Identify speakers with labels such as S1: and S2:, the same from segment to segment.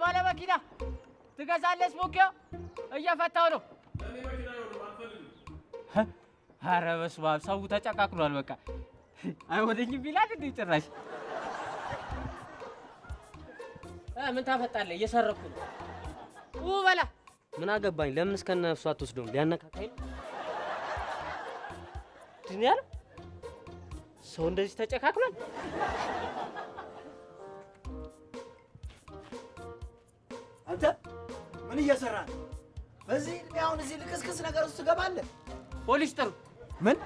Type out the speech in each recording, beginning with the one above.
S1: ባለ መኪና ትገዛለህ? ስሞኪያ እየፈታው ነው።
S2: እኔ መኪና ነው አልፈልግም።
S1: ኧረ በስመ አብ ሰው ተጨቃቅሏል። በቃ አይወደኝም ይላል እንዴ ጭራሽ። ምን ታፈጣለህ? እየሰረኩ ነው። በላ
S3: ምን አገባኝ? ለምን እስከነ እሱ አትወስደውም? ሊያነካካኝ ነው።
S1: ድንያል ሰው እንደዚህ ተጨካክሏል?
S4: አንተ ምን እየሰራህ ነው? በዚህ እድሜ አሁን እዚህ ልክስክስ ነገር ውስጥ ትገባለህ?
S1: ፖሊስ ጥሩ።
S4: ምን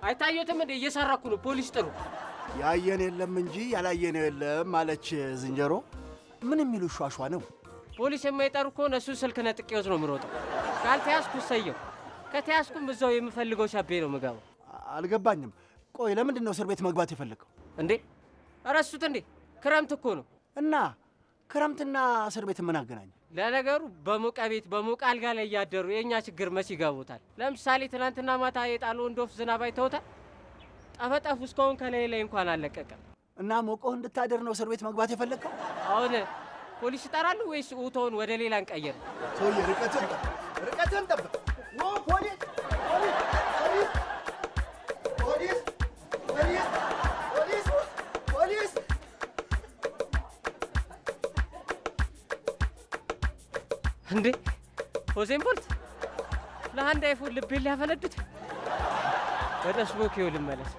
S1: አይታየትም እንዴ? እየሰራኩ ነው። ፖሊስ ጥሩ።
S4: ያየን የለም እንጂ ያላየነው የለም ማለች ዝንጀሮ። ምን የሚሉ ሿሿ ነው?
S1: ፖሊስ የማይጠሩ ከሆነ እሱ ስልክ ነጥቄ ወዝ ነው የምሮጠው። ካልተያዝኩ እሰየው፣ ከተያዝኩም እዛው የምፈልገው ሻቤ ነው የምገባው።
S4: አልገባኝም። ቆይ ለምንድን ነው እስር ቤት መግባት የፈለገው?
S1: እንዴ እረሱት እንዴ? ክረምት እኮ ነው።
S4: እና ክረምትና እስር ቤት ምን አገናኘ?
S1: ለነገሩ በሞቀ ቤት በሞቀ አልጋ ላይ እያደሩ የእኛ ችግር መች ይገቡታል? ለምሳሌ ትናንትና ማታ የጣለው እንዶፍ ዝናብ አይተውታል? ጠፈጠፉ እስካሁን ከላይ ላይ እንኳን አልለቀቀም።
S4: እና ሞቆህ እንድታደር ነው እስር ቤት መግባት የፈለግከው?
S1: አሁን ፖሊስ ይጠራሉ ወይስ ኡቶውን ወደ ሌላ እንቀይር?
S4: ሰውዬ ርቀትን ጠብቅ። ፖሊስ
S1: እንዴ ሆሴን ቦልት ለአንድ አይፎን ልቤን ሊያፈነዱት። ወደ ስሞኪው ልመለስ።